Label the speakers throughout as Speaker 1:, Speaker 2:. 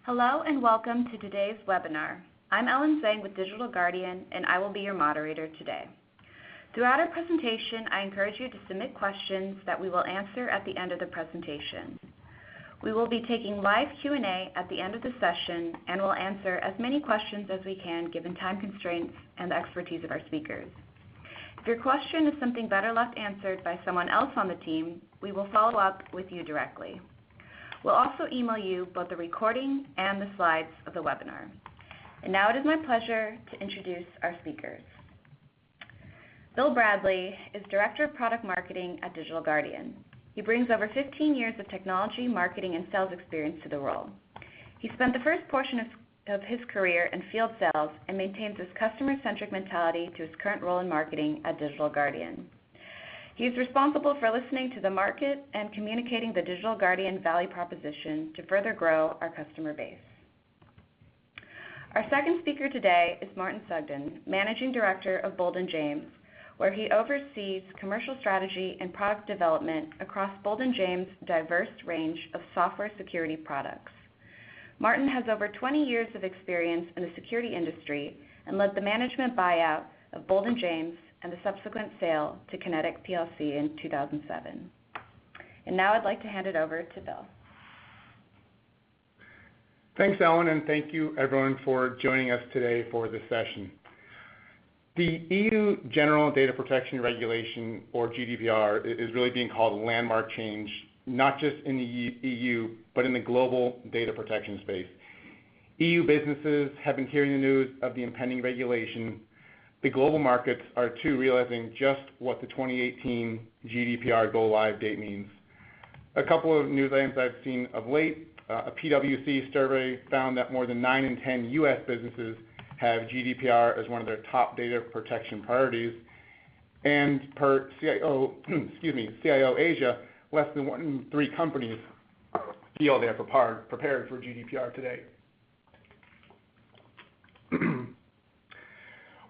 Speaker 1: Hello and welcome to today's webinar. I'm Ellen Zhang with Digital Guardian and I will be your moderator today. Throughout our presentation, I encourage you to submit questions that we will answer at the end of the presentation. We will be taking live Q&A at the end of the session and will answer as many questions as we can given time constraints and the expertise of our speakers. If your question is something better left answered by someone else on the team, we will follow up with you directly. We'll also email you both the recording and the slides of the webinar. And now it is my pleasure to introduce our speakers. Bill Bradley is Director of Product Marketing at Digital Guardian. He brings over 15 years of technology, marketing, and sales experience to the role. He spent the first portion of his career in field sales and maintains his customer-centric mentality to his current role in marketing at Digital Guardian. He is responsible for listening to the market and communicating the Digital Guardian value proposition to further grow our customer base. Our second speaker today is Martin Sugden, Managing Director of Bolden James, where he oversees commercial strategy and product development across Bolden James' diverse range of software security products. Martin has over 20 years of experience in the security industry and led the management buyout of Bolden James and the subsequent sale to Kinetic plc in 2007. And now I'd like to hand it over to Bill.
Speaker 2: Thanks, Ellen, and thank you everyone for joining us today for this session. The EU General Data Protection Regulation, or GDPR, is really being called a landmark change, not just in the EU, but in the global data protection space. EU businesses have been hearing the news of the impending regulation. The global markets are too realizing just what the 2018 GDPR go-live date means. A couple of news items I've seen of late, a PwC survey found that more than 9 in 10 US businesses have GDPR as one of their top data protection priorities. And per CIO Asia, less than 1 in 3 companies feel they're prepared for GDPR today.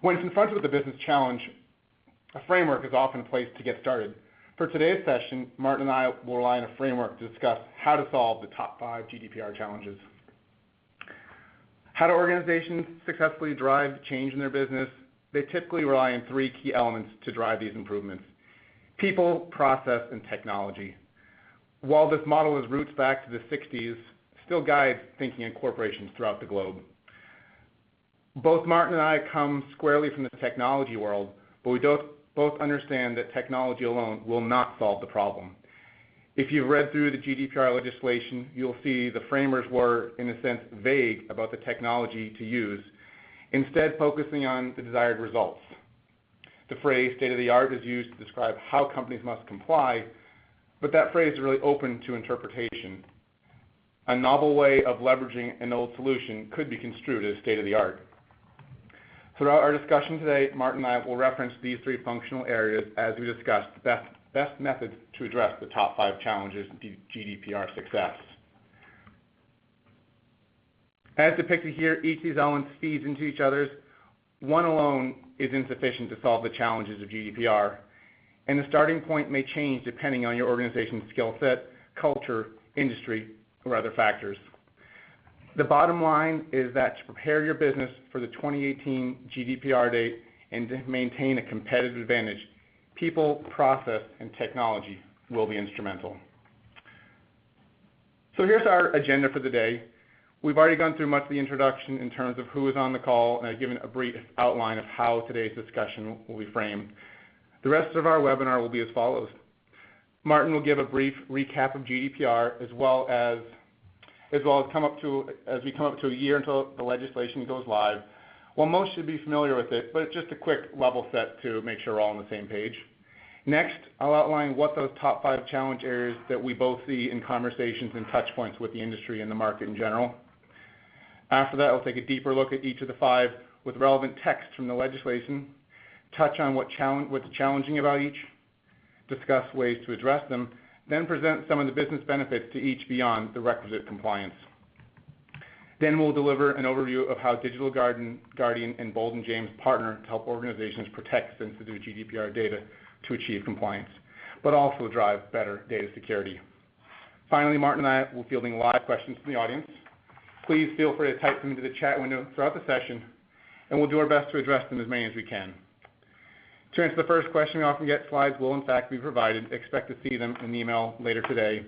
Speaker 2: When confronted with a business challenge, a framework is often placed to get started. For today's session, Martin and I will rely on a framework to discuss how to solve the top 5 GDPR challenges. How do organizations successfully drive change in their business? They typically rely on 3 key elements to drive these improvements: people, process, and technology. While this model has roots back to the 60s, still guides thinking in corporations throughout the globe. Both Martin and I come squarely from the technology world, but we both understand that technology alone will not solve the problem. If you've read through the GDPR legislation, you'll see the framers were, in a sense, vague about the technology to use, instead focusing on the desired results. The phrase state-of-the-art is used to describe how companies must comply, but that phrase is really open to interpretation. A novel way of leveraging an old solution could be construed as state-of-the-art. Throughout our discussion today, Martin and I will reference these 3 functional areas as we discuss the best methods to address the top 5 challenges in GDPR success. As depicted here, each of these elements feeds into each other's. One alone is insufficient to solve the challenges of GDPR, and the starting point may change depending on your organization's skill set, culture, industry, or other factors. The bottom line is that to prepare your business for the 2018 GDPR date and to maintain a competitive advantage, people, process, and technology will be instrumental. So here's our agenda for the day. We've already gone through much of the introduction in terms of who is on the call, and I've given a brief outline of how today's discussion will be framed. The rest of our webinar will be as follows. Martin will give a brief recap of GDPR as well as we come up to a year until the legislation goes live. Well, most should be familiar with it, but just a quick level set to make sure we're all on the same page. Next, I'll outline what those top 5 challenge areas that we both see in conversations and touch points with the industry and the market in general. After that, I'll take a deeper look at each of the 5 with relevant text from the legislation, touch on what's challenging about each, discuss ways to address them, then present some of the business benefits to each beyond the requisite compliance. Then we'll deliver an overview of how Digital Guardian and Bolden James partner to help organizations protect sensitive GDPR data to achieve compliance, but also drive better data security. Finally, Martin and I will be fielding live questions from the audience. please feel free to type them into the chat window throughout the session, and we'll do our best to address them as many as we can. To answer the first question we often get, slides will in fact be provided. Expect to see them in the email later today.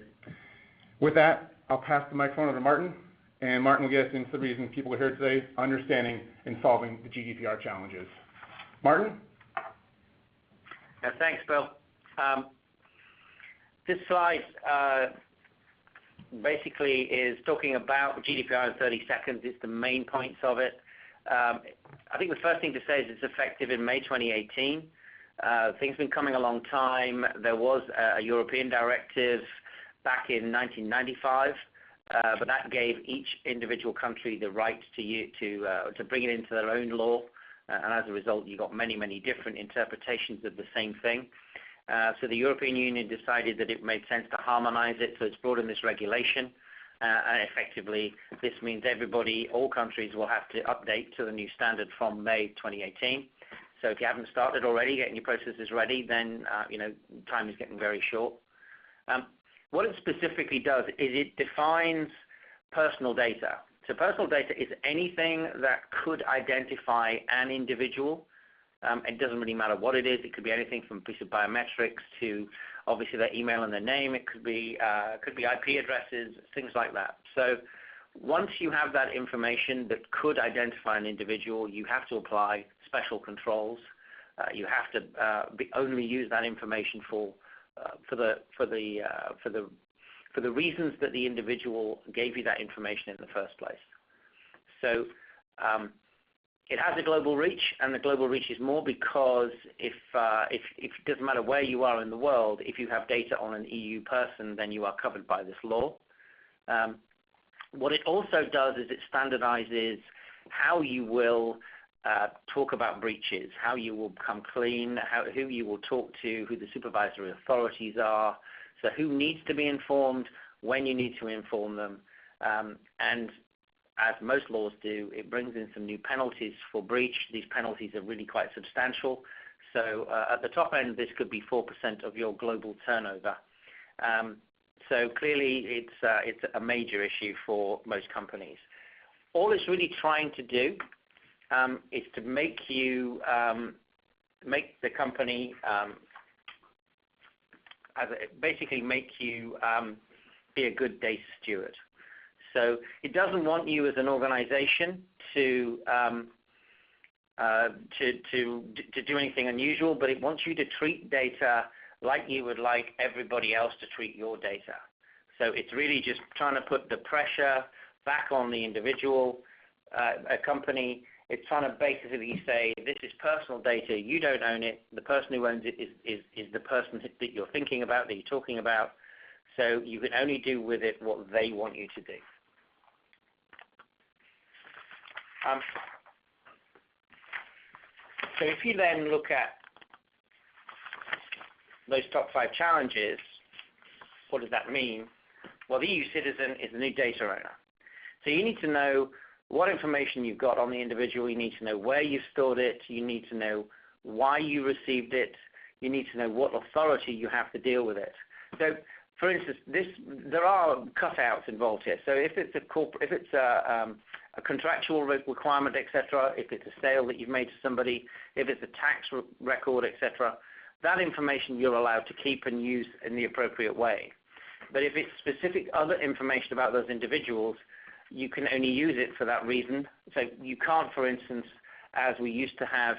Speaker 2: With that, I'll pass the microphone over to Martin, and Martin will get us into the reason people are here today, understanding and solving the GDPR challenges. Martin?
Speaker 3: Thanks, Bill. This slide basically is talking about GDPR in 30 seconds. It's the main points of it. I think the first thing to say is it's effective in May 2018. Things have been coming a long time. There was a European directive back in 1995, but that gave each individual country the right to bring it into their own law, and as a result, you got many, many different interpretations of the same thing. So the European Union decided that it made sense to harmonize it, so it's brought in this regulation. And effectively, this means all countries will have to update to the new standard from May 2018. So if you haven't started already getting your processes ready, then time is getting very short. What it specifically does is it defines personal data. So personal data is anything that could identify an individual. It doesn't really matter what it is. It could be anything from a piece of biometrics to obviously their email and their name. It could be IP addresses, things like that. So once you have that information that could identify an individual, you have to apply special controls. You have to only use that information for the reasons that the individual gave you that information in the first place. So it has a global reach, and the global reach is more because if it doesn't matter where you are in the world, if you have data on an EU person, then you are covered by this law. What it also does is it standardizes how you will talk about breaches, how you will come clean, who you will talk to, who the supervisory authorities are, so who needs to be informed, when you need to inform them, and as most laws do, it brings in some new penalties for breach. These penalties are really quite substantial. So at the top end, this could be 4% of your global turnover. So clearly, it's a major issue for most companies. All it's really trying to do is to make the company basically make you be a good data steward. So it doesn't want you as an organization to do anything unusual, but it wants you to treat data like you would like everybody else to treat your data. So it's really just trying to put the pressure back on the individual, a company. It's trying to basically say, this is personal data, you don't own it, the person who owns it is the person that you're thinking about, that you're talking about, so you can only do with it what they want you to do. So if you then look at those top 5 challenges, what does that mean? Well, the EU citizen is the new data owner. So you need to know what information you've got on the individual. You need to know where you stored it. You need to know why you received it. You need to know what authority you have to deal with it. So, for instance, there are cutouts involved here. So if it's a contractual requirement, etc., if it's a sale that you've made to somebody, if it's a tax record, etc., that information you're allowed to keep and use in the appropriate way. But if it's specific other information about those individuals, you can only use it for that reason. So you can't, for instance, as we used to have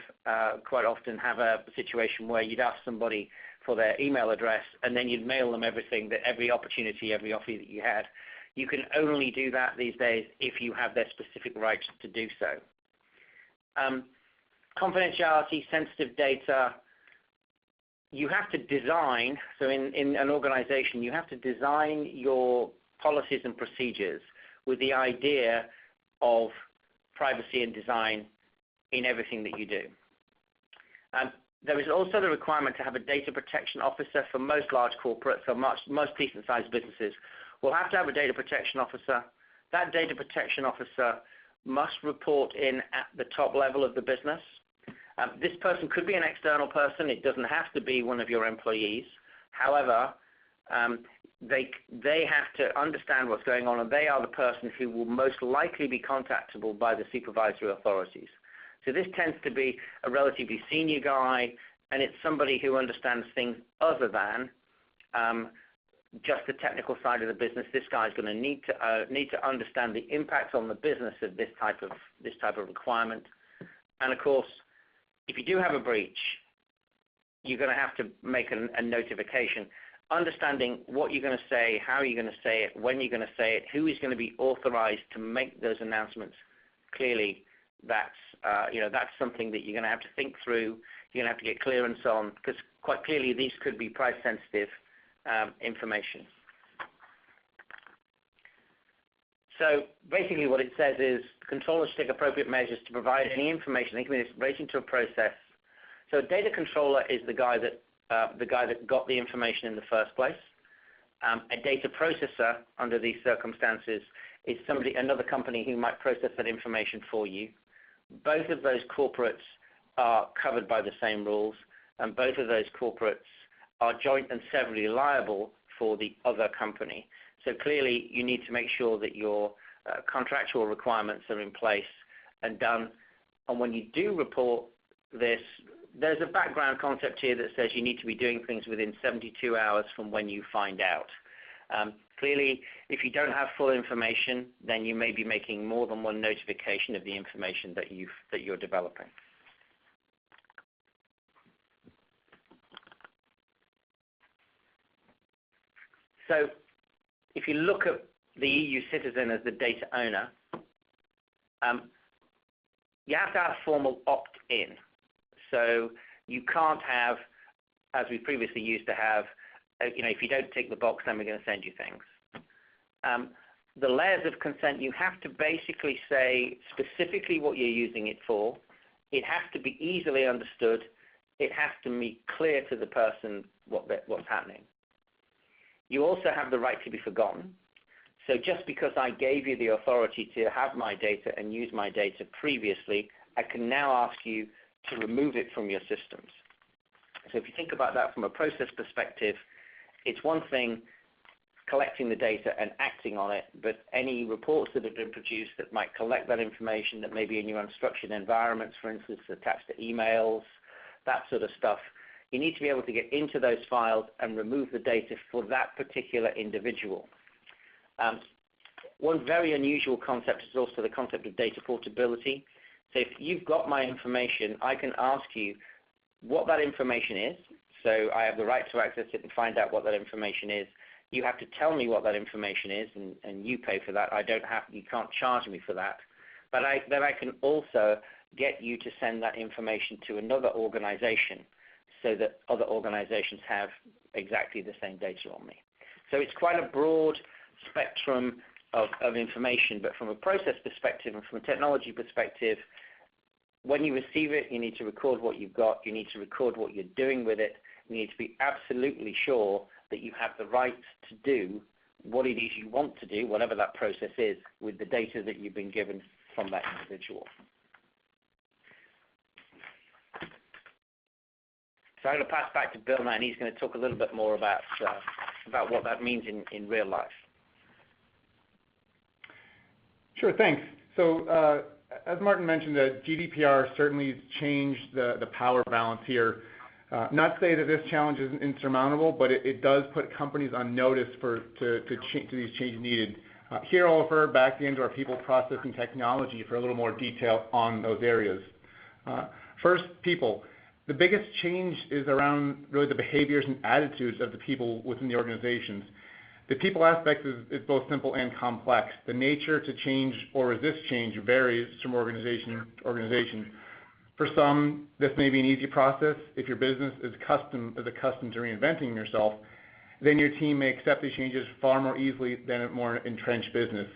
Speaker 3: quite often, have a situation where you'd ask somebody for their email address and then you'd mail them everything, every opportunity, every offer that you had. You can only do that these days if you have their specific rights to do so. Confidentiality, sensitive data, you have to design, so in an organization, you have to design your policies and procedures with the idea of privacy and design in everything that you do. There is also the requirement to have a data protection officer for most large corporates, so most decent-sized businesses will have to have a data protection officer. That data protection officer must report in at the top level of the business. This person could be an external person. It doesn't have to be one of your employees. However, they have to understand what's going on, and they are the person who will most likely be contactable by the supervisory authorities. So this tends to be a relatively senior guy, and it's somebody who understands things other than just the technical side of the business. This guy's going to need to understand the impact on the business of this type of requirement. And of course, if you do have a breach, you're going to have to make a notification. Understanding what you're going to say, how you're going to say it, when you're going to say it, who is going to be authorized to make those announcements. Clearly, that's something that you're going to have to think through. You're going to have to get clearance on, because quite clearly these could be price-sensitive information. So basically what it says is controllers take appropriate measures to provide any information relating to a process. So a data controller is the guy that got the information in the first place. A data processor under these circumstances is another company who might process that information for you. Both of those corporates are covered by the same rules, and both of those corporates are joint and severally liable for the other company. So clearly you need to make sure that your contractual requirements are in place and done. And when you do report this, there's a background concept here that says you need to be doing things within 72 hours from when you find out. Clearly, if you don't have full information, then you may be making more than one notification of the information that you're developing. So if you look at the EU citizen as the data owner, you have to have formal opt-in. So you can't have, as we previously used to have, if you don't tick the box, then we're going to send you things. The layers of consent, you have to basically say specifically what you're using it for. It has to be easily understood. It has to be clear to the person what's happening. You also have the right to be forgotten. So just because I gave you the authority to have my data and use my data previously, I can now ask you to remove it from your systems. So if you think about that from a process perspective, it's one thing collecting the data and acting on it, but any reports that have been produced that might collect that information that may be in your unstructured environments, for instance, attached to emails, that sort of stuff, you need to be able to get into those files and remove the data for that particular individual. One very unusual concept is also the concept of data portability. So if you've got my information, I can ask you what that information is. So I have the right to access it and find out what that information is. You have to tell me what that information is, and you pay for that. You can't charge me for that. But then I can also get you to send that information to another organization so that other organizations have exactly the same data on me. So it's quite a broad spectrum of information, but from a process perspective and from a technology perspective, when you receive it, you need to record what you've got, you need to record what you're doing with it, you need to be absolutely sure that you have the right to do what it is you want to do, whatever that process is, with the data that you've been given from that individual. So I'm going to pass back to Bill now, and he's going to talk a little bit more about what that means in real life.
Speaker 2: Sure, thanks. So as Martin mentioned, the GDPR certainly has changed the power balance here. Not to say that this challenge is insurmountable, but it does put companies on notice to these changes needed. Here I'll refer back into our people, process, and technology for a little more detail on those areas. First, people. The biggest change is around really the behaviors and attitudes of the people within the organizations. The people aspect is both simple and complex. The nature to change or resist change varies from organization to organization. For some, this may be an easy process. If your business is accustomed to reinventing yourself, then your team may accept these changes far more easily than a more entrenched business.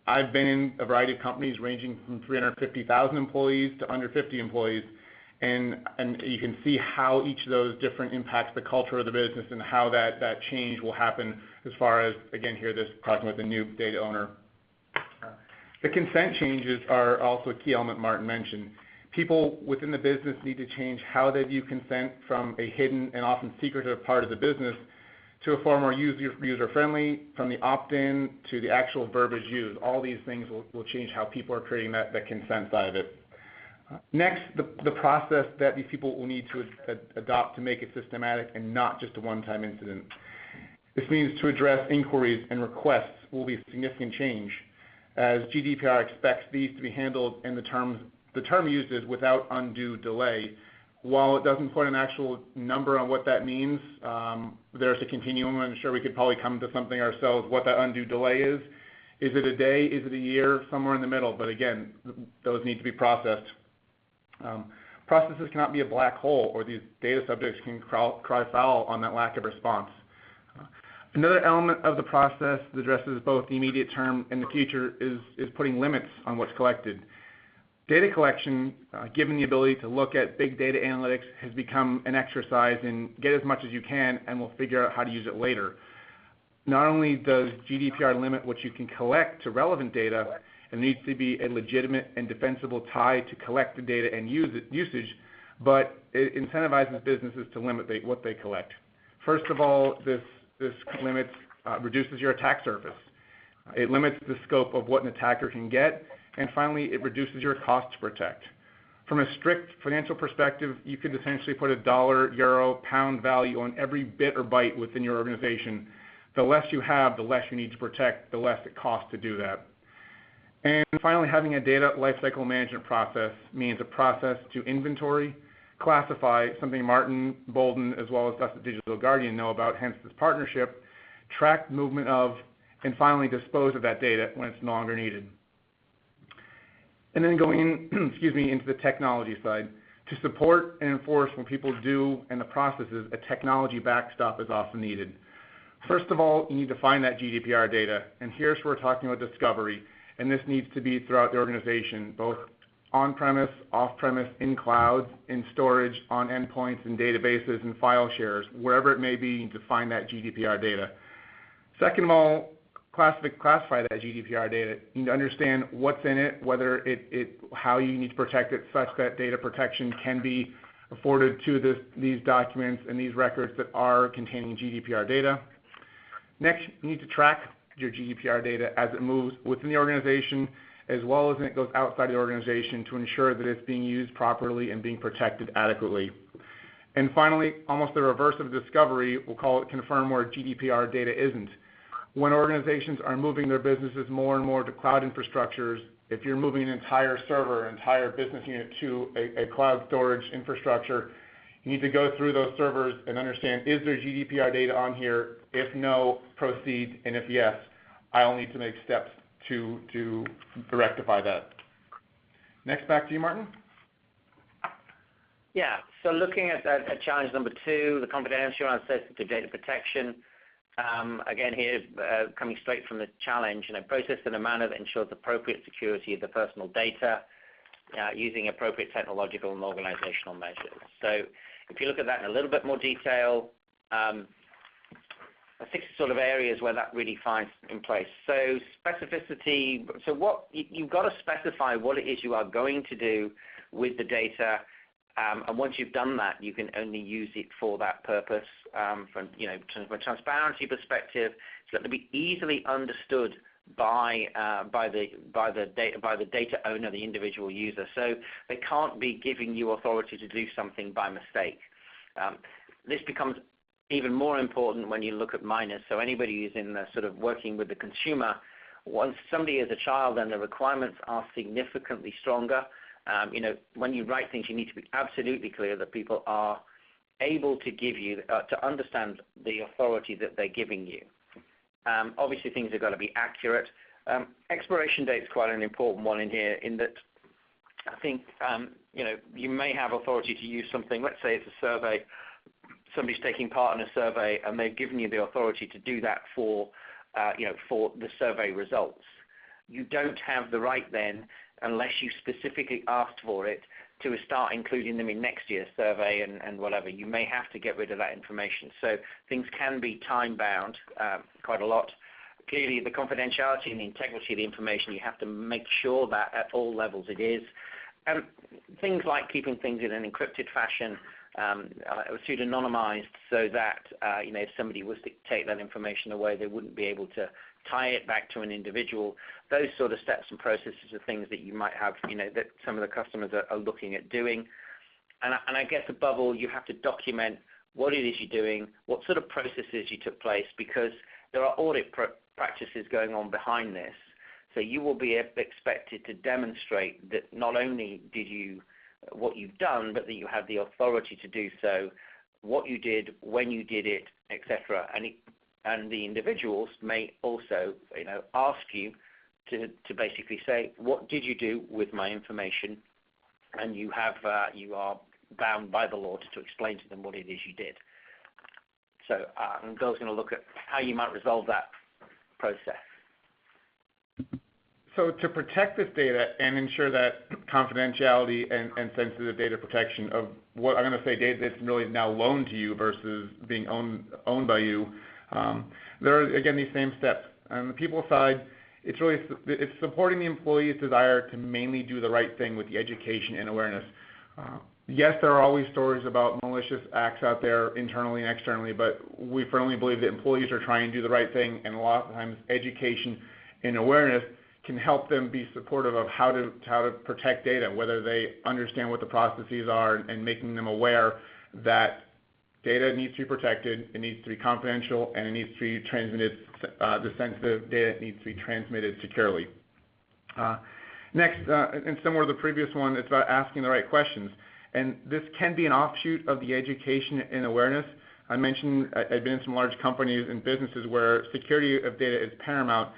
Speaker 2: I've been in a variety of companies ranging from 350,000 employees to under 50 employees, and you can see how each of those different impacts the culture of the business and how that change will happen as far as, again, here this talking with the new data owner. The consent changes are also a key element Martin mentioned. People within the business need to change how they view consent from a hidden and often secretive part of the business to a far more user-friendly, from the opt-in to the actual verbiage used. All these things will change how people are creating that consent side of it. Next, the process that these people will need to adopt to make it systematic and not just a one-time incident. This means to address inquiries and requests will be a significant change, as GDPR expects these to be handled, and the term used is without undue delay. While it doesn't put an actual number on what that means, there's a continuum. I'm sure we could probably come to something ourselves what that undue delay is. Is it a day? Is it a year? Somewhere in the middle. But again, those need to be processed. Processes cannot be a black hole, or these data subjects can cry foul on that lack of response. Another element of the process that addresses both the immediate term and the future is putting limits on what's collected. Data collection, given the ability to look at big data analytics, has become an exercise in get as much as you can and we'll figure out how to use it later. Not only does GDPR limit what you can collect to relevant data, it needs to be a legitimate and defensible tie to collect the data and usage, but it incentivizes businesses to limit what they collect. First of all, this limits, reduces your attack surface. It limits the scope of what an attacker can get. And finally, it reduces your cost to protect. From a strict financial perspective, you could essentially put a dollar, euro, pound value on every bit or byte within your organization. The less you have, the less you need to protect, the less it costs to do that. And finally, having a data lifecycle management process means a process to inventory, classify, something Martin Bolden as well as us at Digital Guardian know about, hence this partnership, track movement of, and finally dispose of that data when it's no longer needed. And then going into the technology side, to support and enforce what people do and the processes, a technology backstop is often needed. First of all, you need to find that GDPR data, and here's where we're talking about discovery, and this needs to be throughout the organization, both on-premise, off-premise, in clouds, in storage, on endpoints, in databases, and file shares, wherever it may be, you need to find that GDPR data. Second of all, classify that GDPR data. You need to understand what's in it, whether how you need to protect it such that data protection can be afforded to these documents and these records that are containing GDPR data. Next, you need to track your GDPR data as it moves within the organization, as well as when it goes outside the organization, to ensure that it's being used properly and being protected adequately. And finally, almost the reverse of discovery, we'll call it confirm where GDPR data isn't. When organizations are moving their businesses more and more to cloud infrastructures, if you're moving an entire server, entire business unit to a cloud storage infrastructure, you need to go through those servers and understand, is there GDPR data on here? If no, proceed, and if yes, I'll need to make steps to rectify that. Next, back to you, Martin.
Speaker 3: Yeah, so looking at challenge number 2, the confidential and sensitive data protection. Again here, coming straight from the challenge, processed in a manner that ensures appropriate security of the personal data, using appropriate technological and organizational measures. So if you look at that in a little bit more detail, 6 sort of areas where that really finds in place. So specificity, so what you've got to specify what it is you are going to do with the data. And once you've done that, you can only use it for that purpose. From a transparency perspective, it's got to be easily understood by the data owner, the individual user. So they can't be giving you authority to do something by mistake. This becomes even more important when you look at minors. So anybody who's in the sort of working with the consumer, once somebody is a child, then the requirements are significantly stronger. When you write things, you need to be absolutely clear that people are able to give you, to understand the authority that they're giving you. Obviously, things have got to be accurate. Expiration date is quite an important one in here, in that I think, you may have authority to use something. Let's say it's a survey. Somebody's taking part in a survey, and they've given you the authority to do that for the survey results. You don't have the right then, unless you specifically asked for it, to start including them in next year's survey and whatever. You may have to get rid of that information. So things can be time-bound quite a lot. Clearly, the confidentiality and the integrity of the information, you have to make sure that at all levels it is. Things like keeping things in an encrypted fashion, pseudonymized so that if somebody was to take that information away, they wouldn't be able to tie it back to an individual. Those sort of steps and processes are things that you might have, that some of the customers are looking at doing. And I guess above all, you have to document what it is you're doing, what sort of processes you took place, because there are audit practices going on behind this. So you will be expected to demonstrate that not only did you what you've done, but that you have the authority to do so, what you did, when you did it, etc. And the individuals may also, ask you to basically say, what did you do with my information? And you are bound by the law to explain to them what it is you did. So Bill's going to look at how you might resolve that process.
Speaker 2: So to protect this data and ensure that confidentiality and sensitive data protection of what I'm going to say data that's really now loaned to you versus being owned by you, there are, again, these same steps. On the people side, it's supporting the employee's desire to mainly do the right thing with the education and awareness. Yes, there are always stories about malicious acts out there internally and externally, but we firmly believe that employees are trying to do the right thing, and a lot of times education and awareness can help them be supportive of how to protect data, whether they understand what the processes are and making them aware that data needs to be protected, it needs to be confidential, and it needs to be transmitted, the sensitive data needs to be transmitted securely. Next, and similar to the previous one, it's about asking the right questions. And this can be an offshoot of the education and awareness. I mentioned I've been in some large companies and businesses where security of data is paramount,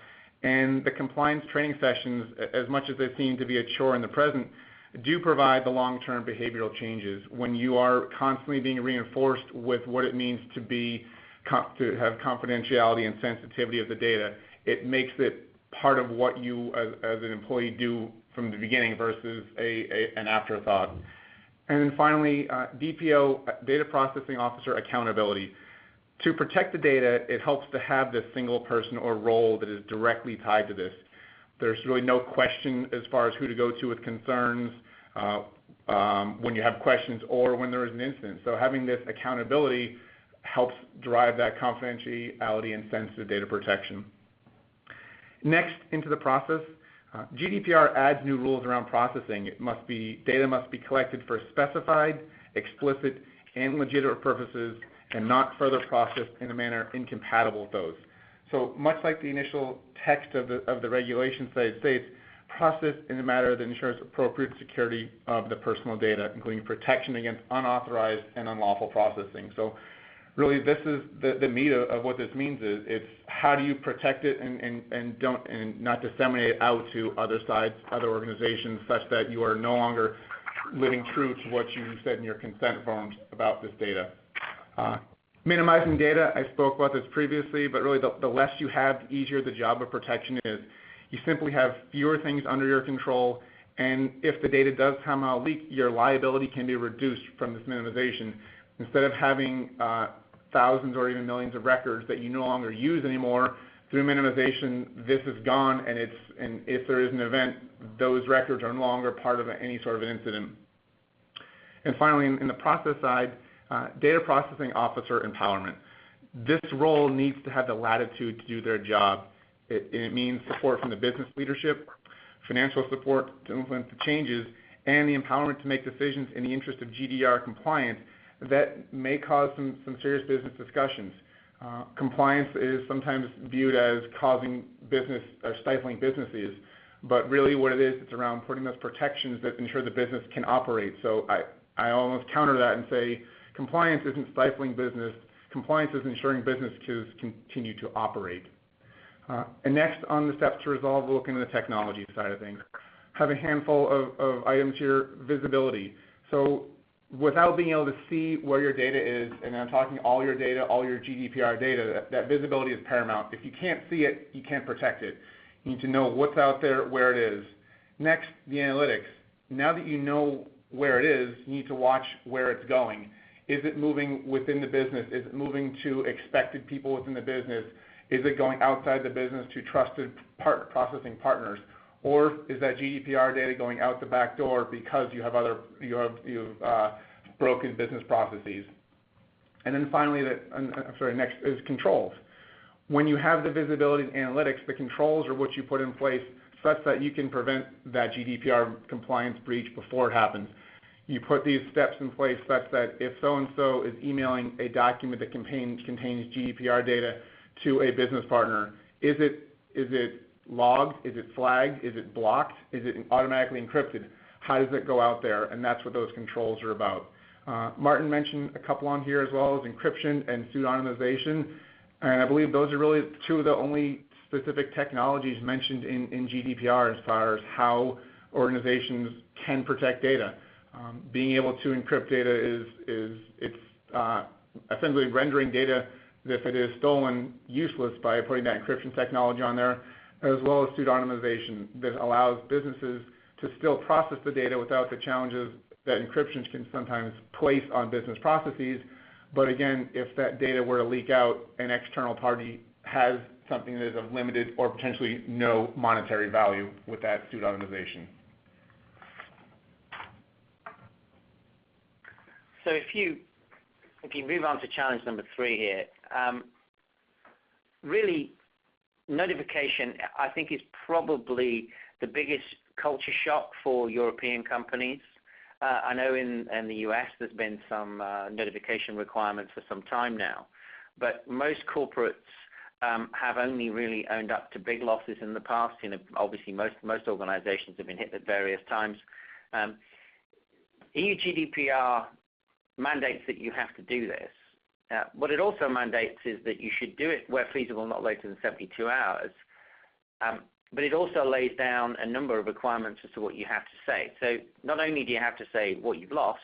Speaker 2: and the compliance training sessions, as much as they seem to be a chore in the present, do provide the long-term behavioral changes. When you are constantly being reinforced with what it means to have confidentiality and sensitivity of the data, it makes it part of what you as an employee do from the beginning versus an afterthought. And then finally, DPO, Data Processing Officer Accountability. To protect the data, it helps to have this single person or role that is directly tied to this. There's really no question as far as who to go to with concerns when you have questions or when there is an incident. So having this accountability helps drive that confidentiality and sensitive data protection. Next, into the process, GDPR adds new rules around processing. Data must be collected for specified, explicit, and legitimate purposes, and not further processed in a manner incompatible with those. So much like the initial text of the regulations states, processed in a manner that ensures appropriate security of the personal data, including protection against unauthorized and unlawful processing. So really, this is the meat of what this means is it's how do you protect it and not disseminate it out to other sides, other organizations, such that you are no longer living true to what you said in your consent forms about this data. Minimizing data, I spoke about this previously, but really the less you have, the easier the job of protection is. You simply have fewer things under your control, and if the data does somehow leak, your liability can be reduced from this minimization. Instead of having thousands or even millions of records that you no longer use anymore, through minimization, this is gone, and if there is an event, those records are no longer part of any sort of an incident. And finally, in the process side, Data Processing Officer Empowerment. This role needs to have the latitude to do their job. It means support from the business leadership, financial support to implement the changes, and the empowerment to make decisions in the interest of GDPR compliance that may cause some serious business discussions. Compliance is sometimes viewed as causing business or stifling businesses, but really what it is, it's around putting those protections that ensure the business can operate. So I almost counter that and say compliance isn't stifling business. Compliance is ensuring business can continue to operate. And next on the steps to resolve, we'll look into the technology side of things. Have a handful of items here. Visibility. So without being able to see where your data is, and I'm talking all your data, all your GDPR data, that visibility is paramount. If you can't see it, you can't protect it. You need to know what's out there, where it is. Next, the analytics. Now that you know where it is, you need to watch where it's going. Is it moving within the business? Is it moving to expected people within the business? Is it going outside the business to trusted processing partners? Or is that GDPR data going out the back door because you have broken business processes. And then finally, next is controls. When you have the visibility and analytics, the controls are what you put in place such that you can prevent that GDPR compliance breach before it happens. You put these steps in place such that if so-and-so is emailing a document that contains GDPR data to a business partner, is it logged? Is it flagged? Is it blocked? Is it automatically encrypted? How does it go out there? And that's what those controls are about. Martin mentioned a couple on here as well as encryption and pseudonymization. And I believe those are really two of the only specific technologies mentioned in GDPR as far as how organizations can protect data. Being able to encrypt data it's essentially rendering data, if it is stolen, useless by putting that encryption technology on there, as well as pseudonymization that allows businesses to still process the data without the challenges that encryption can sometimes place on business processes. But again, if that data were to leak out, an external party has something that is of limited or potentially no monetary value with that pseudonymization.
Speaker 3: So if you move on to challenge number 3 here, really notification I think is probably the biggest culture shock for European companies. I know in the US there's been some notification requirements for some time now, but most corporates have only really owned up to big losses in the past. Obviously most organizations have been hit at various times. EU GDPR mandates that you have to do this. What it also mandates is that you should do it where feasible not later than 72 hours. But it also lays down a number of requirements as to what you have to say. So not only do you have to say what you've lost,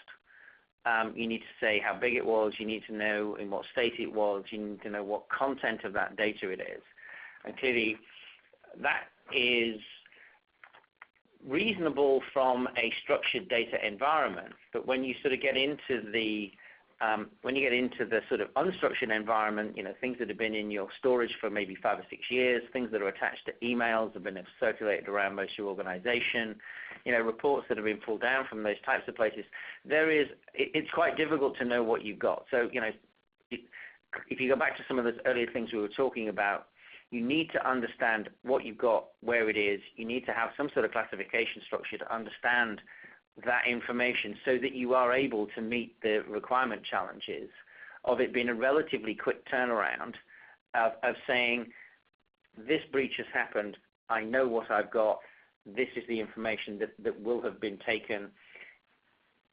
Speaker 3: you need to say how big it was, you need to know in what state it was, you need to know what content of that data it is. And clearly that is reasonable from a structured data environment, but when you sort of get into the sort of unstructured environment, things that have been in your storage for maybe 5 or 6 years, things that are attached to emails have been circulated around most of your organization, reports that have been pulled down from those types of places, it's quite difficult to know what you've got. So, if you go back to some of those earlier things we were talking about, you need to understand what you've got, where it is. You need to have some sort of classification structure to understand that information so that you are able to meet the requirement challenges of it being a relatively quick turnaround of saying, this breach has happened, I know what I've got, this is the information that will have been taken.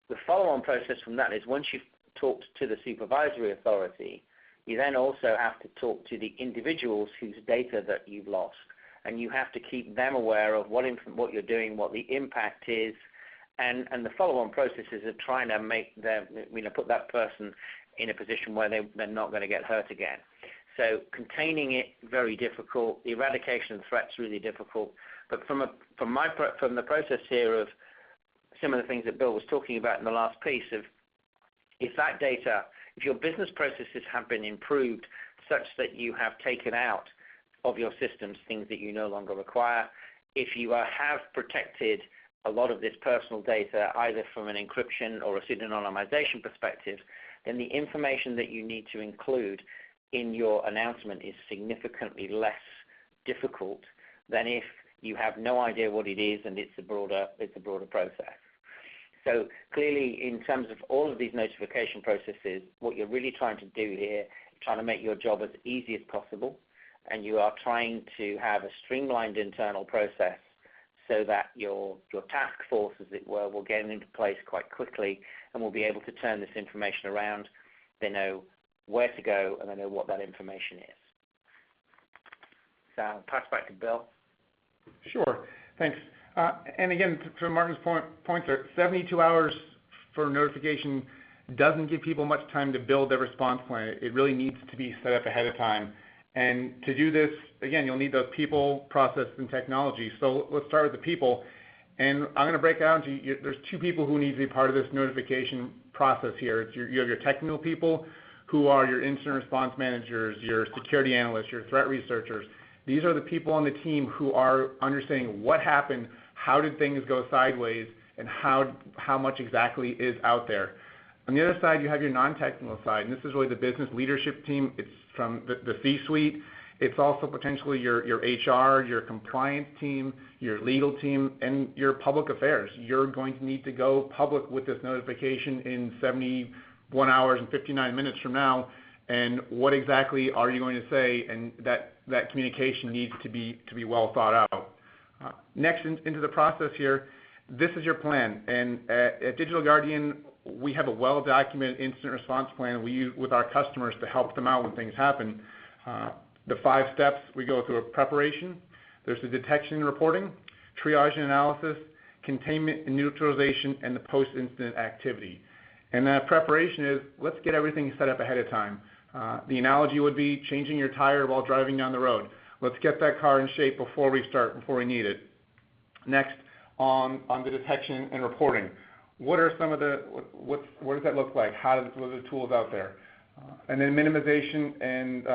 Speaker 3: The follow-on process from that is once you've talked to the supervisory authority, you then also have to talk to the individuals whose data that you've lost, and you have to keep them aware of what you're doing, what the impact is, and the follow-on processes of trying to make them, put that person in a position where they're not going to get hurt again. So containing it, very difficult. The eradication of threats, really difficult. But from the process here of some of the things that Bill was talking about in the last piece of, if your business processes have been improved such that you have taken out of your systems things that you no longer require, if you have protected a lot of this personal data either from an encryption or a pseudonymization perspective, then the information that you need to include in your announcement is significantly less difficult than if you have no idea what it is and it's a broader process. So clearly, in terms of all of these notification processes, what you're really trying to do here is trying to make your job as easy as possible, and you are trying to have a streamlined internal process so that your task force, as it were, will get into place quite quickly and will be able to turn this information around. They know where to go and they know what that information is. So I'll pass back to Bill.
Speaker 2: Sure, thanks. And again, to Martin's point there, 72 hours for notification doesn't give people much time to build their response plan. It really needs to be set up ahead of time. And to do this, again, you'll need those people, process, and technology. So let's start with the people. And I'm going to break it down to there's 2 people who need to be part of this notification process here. You have your technical people, who are your incident response managers, your security analysts, your threat researchers. These are the people on the team who are understanding what happened, how did things go sideways, and how much exactly is out there. On the other side, you have your non-technical side, and this is really the business leadership team. It's from the C-suite. It's also potentially your HR, your compliance team, your legal team, and your public affairs. You're going to need to go public with this notification in 71 hours and 59 minutes from now, and what exactly are you going to say? And that communication needs to be well thought out. Next into the process here, this is your plan, and at Digital Guardian, we have a well-documented incident response plan we use with our customers to help them out when things happen. The 5 steps, we go through a preparation, there's the detection and reporting, triage and analysis, containment and neutralization, and the post-incident activity. And that preparation is, let's get everything set up ahead of time. The analogy would be changing your tire while driving down the road. Let's get that car in shape before we need it. Next, on the detection and reporting. What are some of what does that look like? What are the tools out there? And then minimization and,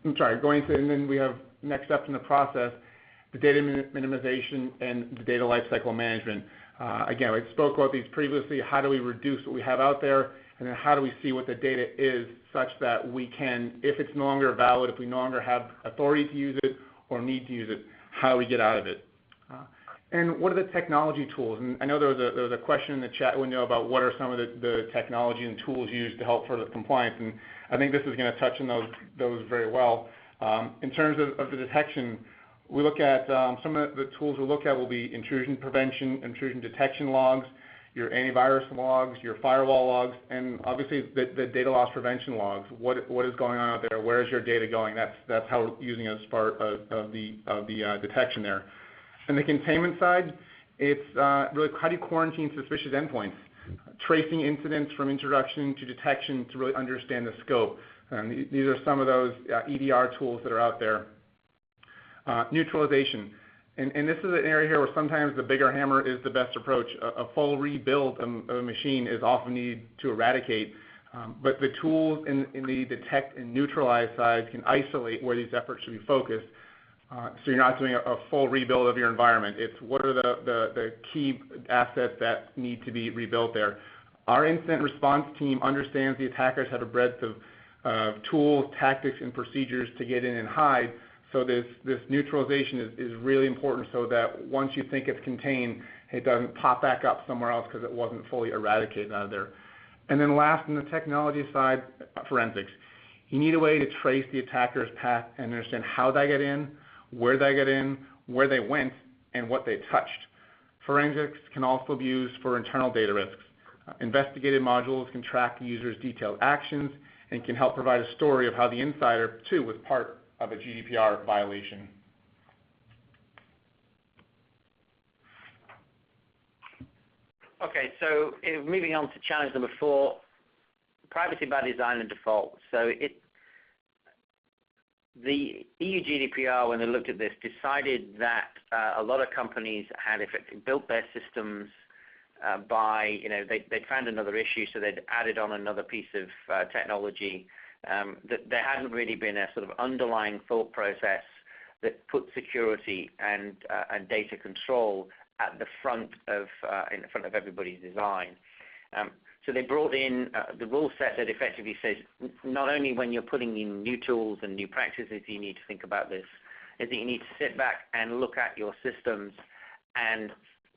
Speaker 2: and then we have next steps in the process, the data minimization and the data lifecycle management. Again, I spoke about these previously. How do we reduce what we have out there? And then how do we see what the data is such that we can, if it's no longer valid, if we no longer have authority to use it or need to use it, how do we get out of it? And what are the technology tools? And I know there was a question in the chat window about what are some of the technology and tools used to help further compliance, and I think this is going to touch on those very well. In terms of the detection, we look at some of the tools we'll look at will be intrusion prevention, intrusion detection logs, your antivirus logs, your firewall logs, and obviously the data loss prevention logs. What is going on out there? Where is your data going? That's how we're using it as part of the detection there. On the containment side, it's really how do you quarantine suspicious endpoints, tracing incidents from introduction to detection to really understand the scope. These are some of those EDR tools that are out there. Neutralization. And this is an area here where sometimes the bigger hammer is the best approach. A full rebuild of a machine is often needed to eradicate. But the tools in the detect and neutralize side can isolate where these efforts should be focused. So you're not doing a full rebuild of your environment. It's what are the key assets that need to be rebuilt there. Our incident response team understands the attackers have a breadth of tools, tactics, and procedures to get in and hide. So this neutralization is really important so that once you think it's contained, it doesn't pop back up somewhere else because it wasn't fully eradicated out of there. And then last, on the technology side, forensics. You need a way to trace the attacker's path and understand how they get in, where they get in, where they went, and what they touched. Forensics can also be used for internal data risks. Investigative modules can track the user's detailed actions and can help provide a story of how the insider, too, was part of a GDPR violation.
Speaker 3: Okay, so moving on to challenge number 4, privacy by design and default. So the EU GDPR, when they looked at this, decided that a lot of companies had effectively built their systems they'd found another issue, so they'd added on another piece of technology. That there hadn't really been a sort of underlying thought process that put security and data control at the front of in front of everybody's design. So they brought in the rule set that effectively says not only when you're putting in new tools and new practices you need to think about this, is that you need to sit back and look at your systems and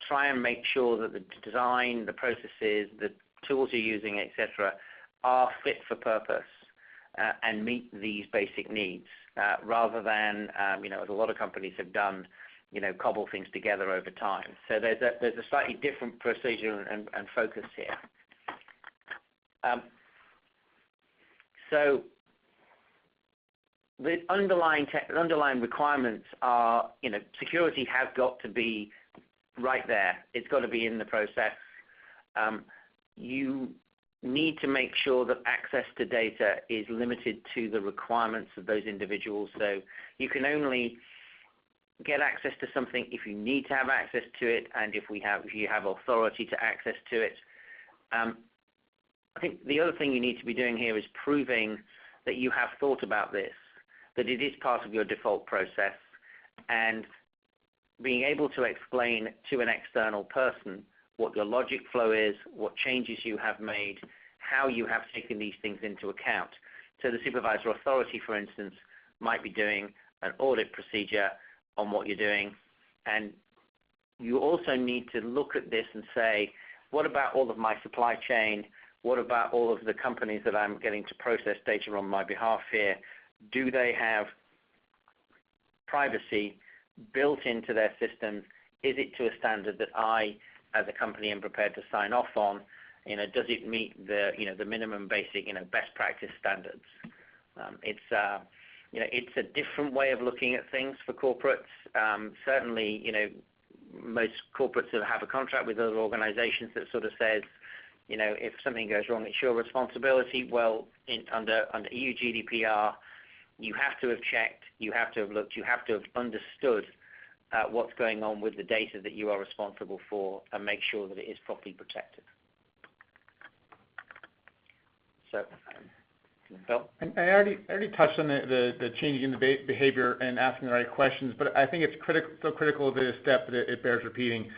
Speaker 3: try and make sure that the design, the processes, the tools you're using, etc., are fit for purpose and meet these basic needs, rather than as a lot of companies have done, cobble things together over time. So there's a slightly different procedure and focus here. So the underlying requirements are, security has got to be right there. It's got to be in the process. You need to make sure that access to data is limited to the requirements of those individuals. So you can only get access to something if you need to have access to it, and if you have authority to access to it. I think the other thing you need to be doing here is proving that you have thought about this, that it is part of your default process, and being able to explain to an external person what your logic flow is, what changes you have made, how you have taken these things into account. So the supervisor authority, for instance, might be doing an audit procedure on what you're doing, and you also need to look at this and say, what about all of my supply chain? What about all of the companies that I'm getting to process data on my behalf here? Do they have privacy built into their systems? Is it to a standard that I, as a company, am prepared to sign off on? Does it meet the minimum basic best practice standards? It's a different way of looking at things for corporates. Certainly, most corporates have a contract with other organizations that sort of says, if something goes wrong, it's your responsibility. Well, under EU GDPR, you have to have checked, you have to have looked, you have to have understood what's going on with the data that you are responsible for and make sure that it is properly protected. So, Bill?
Speaker 2: I already touched on the changing in the behavior and asking the right questions, but I think it's so critical to this step that it bears repeating.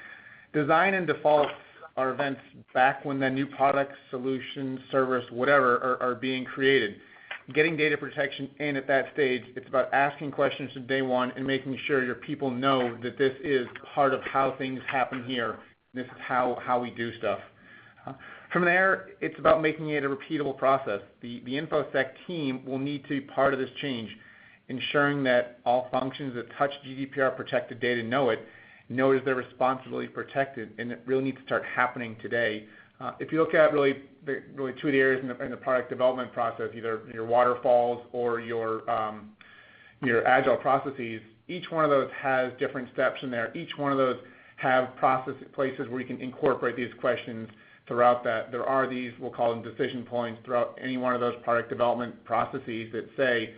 Speaker 2: Design and defaults are events back when the new product, solution, service, whatever are being created. Getting data protection in at that stage, it's about asking questions from day one and making sure your people know that this is part of how things happen here. This is how we do stuff. From there, it's about making it a repeatable process. The InfoSec team will need to be part of this change, ensuring that all functions that touch GDPR protected data know it is their responsibility protected, and it really needs to start happening today. If you look at really two of the areas in the product development process, either your waterfalls or your agile processes, each one of those has different steps in there. Each one of those have places where you can incorporate these questions throughout that. There are these, we'll call them decision points, throughout any one of those product development processes that say,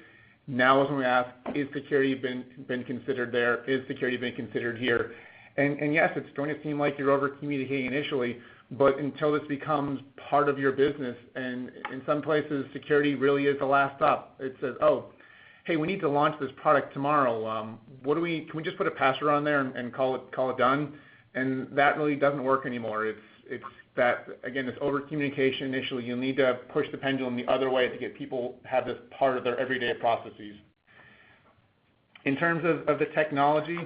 Speaker 2: now is when we ask, is security been considered there? Is security been considered here? And yes, it's going to seem like you're over-communicating initially, but until this becomes part of your business, and in some places, security really is the last stop. It says, oh, hey, we need to launch this product tomorrow. Can we just put a password on there and call it done? And that really doesn't work anymore. It's that, again, this over-communication initially, you'll need to push the pendulum the other way to get people to have this part of their everyday processes. In terms of the technology,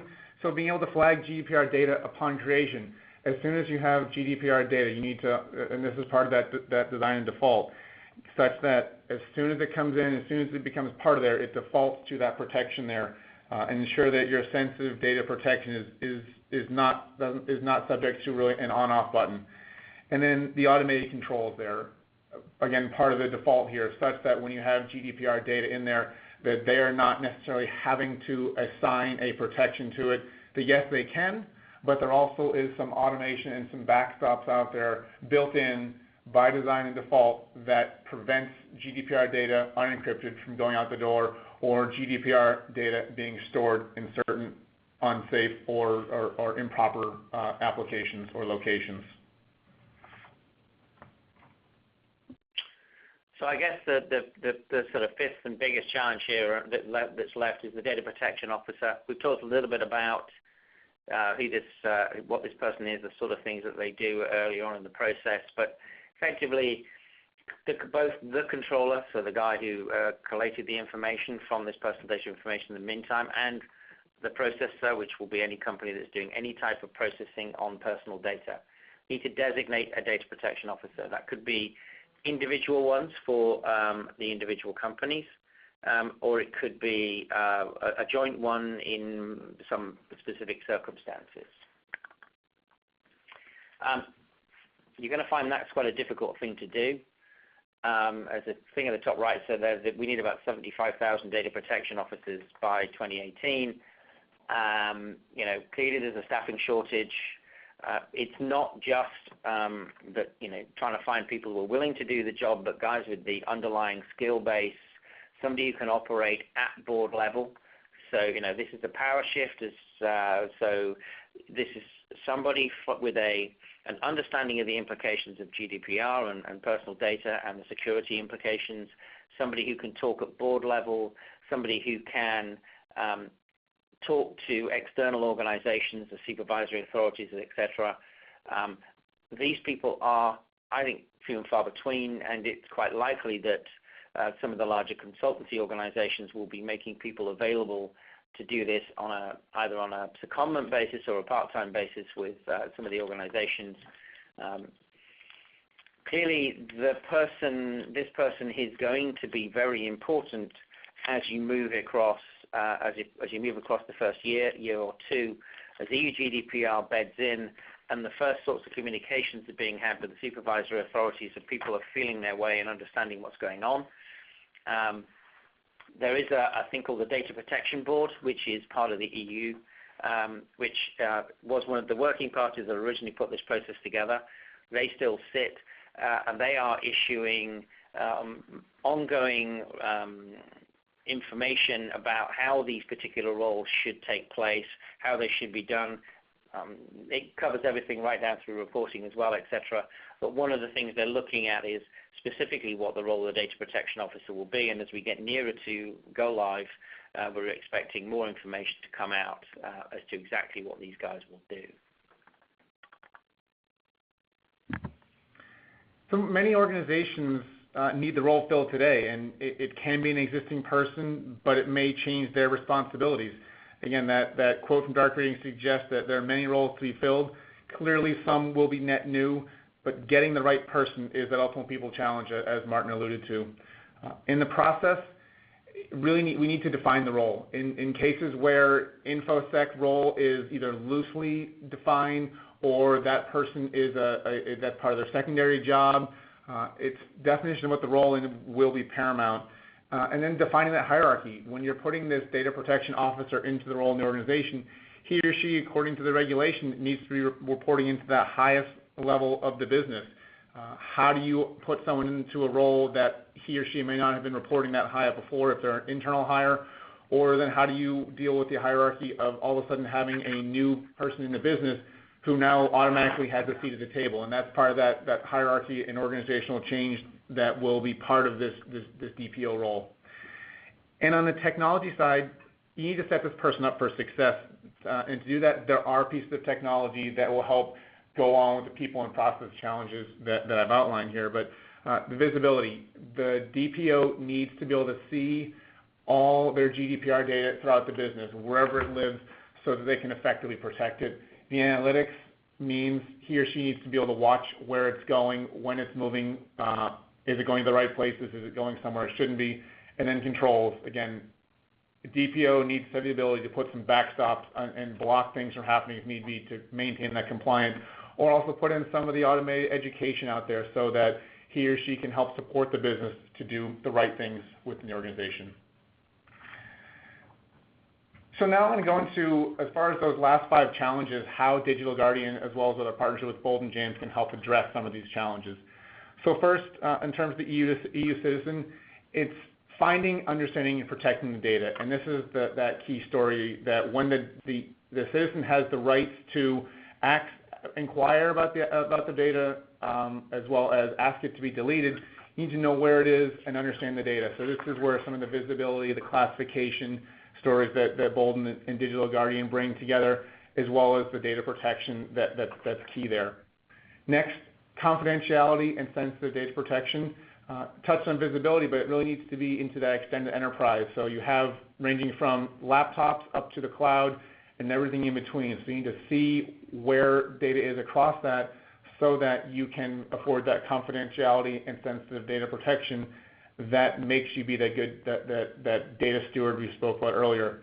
Speaker 2: so being able to flag GDPR data upon creation. As soon as you have GDPR data, you need to, and this is part of that design and default, such that as soon as it comes in, as soon as it becomes part of there, it defaults to that protection there, and ensure that your sensitive data protection is not subject to really an on-off button. And then the automated controls there, again, part of the default here, such that when you have GDPR data in there, that they are not necessarily having to assign a protection to it. That yes, they can, but there also is some automation and some backstops out there built in by design and default that prevents GDPR data unencrypted from going out the door, or GDPR data being stored in certain unsafe or improper applications or locations.
Speaker 3: So I guess the sort of fifth and biggest challenge here that's left is the data protection officer. We've talked a little bit about what this person is, the sort of things that they do early on in the process, but effectively both the controller, so the guy who collated the information from this personal data information in the meantime, and the processor, which will be any company that's doing any type of processing on personal data, need to designate a data protection officer. That could be individual ones for the individual companies, or it could be a joint one in some specific circumstances. You're going to find that's quite a difficult thing to do. As the thing at the top right said, that we need about 75,000 data protection officers by 2018. Clearly there's a staffing shortage. It's not just that trying to find people who are willing to do the job, but guys with the underlying skill base, somebody who can operate at board level. So this is a power shift. So this is somebody with an understanding of the implications of GDPR and personal data and the security implications. Somebody who can talk at board level. Somebody who can talk to external organizations, the supervisory authorities, etc., these people are, I think, few and far between, and it's quite likely that some of the larger consultancy organizations will be making people available to do this either on a secondment basis or a part-time basis with some of the organizations. Clearly, this person is going to be very important as you move across the first year or two, as EU GDPR beds in, and the first sorts of communications are being had with the supervisory authorities, and people are feeling their way and understanding what's going on. There is a thing called the Data Protection Board, which is part of the EU, which was one of the working parties that originally put this process together. They still sit, and they are issuing ongoing information about how these particular roles should take place, how they should be done. It covers everything right down through reporting as well, etc. But one of the things they're looking at is specifically what the role of the data protection officer will be, and as we get nearer to go live, we're expecting more information to come out as to exactly what these guys will do.
Speaker 2: So many organizations need the role filled today, and it can be an existing person, but it may change their responsibilities. Again, that quote from Dark Reading suggests that there are many roles to be filled. Clearly, some will be net new, but getting the right person is that ultimate people challenge, as Martin alluded to. In the process, we need to define the role. In cases where InfoSec role is either loosely defined or that person is that's part of their secondary job, its definition of what the role will be paramount. And then defining that hierarchy. When you're putting this data protection officer into the role in the organization, he or she, according to the regulation, needs to be reporting into that highest level of the business. How do you put someone into a role that he or she may not have been reporting that high up before if they're an internal hire? Or then how do you deal with the hierarchy of all of a sudden having a new person in the business who now automatically has a seat at the table? And that's part of that hierarchy and organizational change that will be part of this DPO role. And on the technology side, you need to set this person up for success. And to do that, there are pieces of technology that will help go on with the people and process challenges that I've outlined here. But the visibility, the DPO needs to be able to see all their GDPR data throughout the business, wherever it lives, so that they can effectively protect it. The analytics means he or she needs to be able to watch where it's going, when it's moving, is it going to the right places, is it going somewhere it shouldn't be, and then controls. Again, DPO needs to have the ability to put some backstops and block things from happening if need be to maintain that compliance, or also put in some of the automated education out there so that he or she can help support the business to do the right things within the organization. So now I'm going to go into, as far as those last 5 challenges, how Digital Guardian, as well as with our partnership with Bold and James, can help address some of these challenges. So first, in terms of the EU citizen, it's finding, understanding, and protecting the data. And this is that key story that when the citizen has the rights to inquire about the data, as well as ask it to be deleted, you need to know where it is and understand the data. So this is where some of the visibility, the classification stories that Bold and Digital Guardian bring together, as well as the data protection that's key there. Next, confidentiality and sensitive data protection. Touched on visibility, but it really needs to be into that extended enterprise. So you have ranging from laptops up to the cloud and everything in between. So you need to see where data is across that so that you can afford that confidentiality and sensitive data protection that makes you be that good that data steward we spoke about earlier.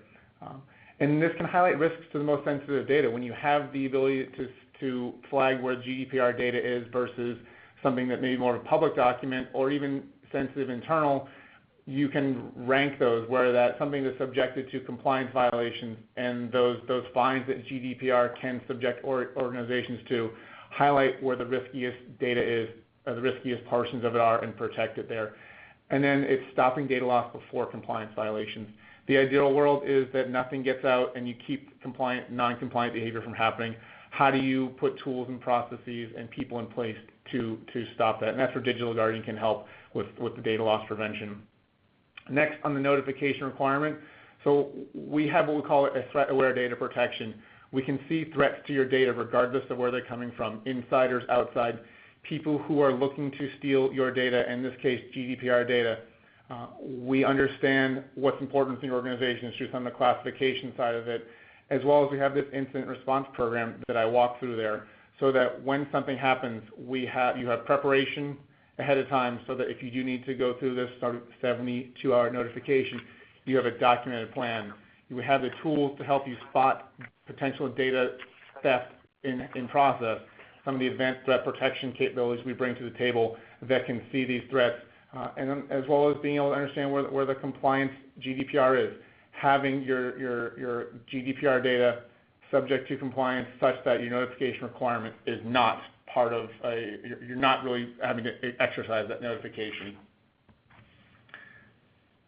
Speaker 2: And this can highlight risks to the most sensitive data. When you have the ability to flag where GDPR data is versus something that may be more of a public document or even sensitive internal, you can rank those where that's something that's subjected to compliance violations, and those fines that GDPR can subject organizations to highlight where the riskiest data is, the riskiest portions of it are, and protect it there. And then it's stopping data loss before compliance violations. The ideal world is that nothing gets out and you keep non-compliant behavior from happening. How do you put tools and processes and people in place to stop that? And that's where Digital Guardian can help with the data loss prevention. Next, on the notification requirement, so we have what we call a threat-aware data protection. We can see threats to your data regardless of where they're coming from, insiders, outside, people who are looking to steal your data, in this case GDPR data. We understand what's important in your organization through some of the classification side of it, as well as we have this incident response program that I walked through there, so that when something happens, you have preparation ahead of time, so that if you do need to go through this 72-hour notification, you have a documented plan. You have the tools to help you spot potential data theft in process. Some of the advanced threat protection capabilities we bring to the table that can see these threats, and as well as being able to understand where the compliance GDPR is. Having your GDPR data subject to compliance such that your notification requirement is not part of you're not really having to exercise that notification.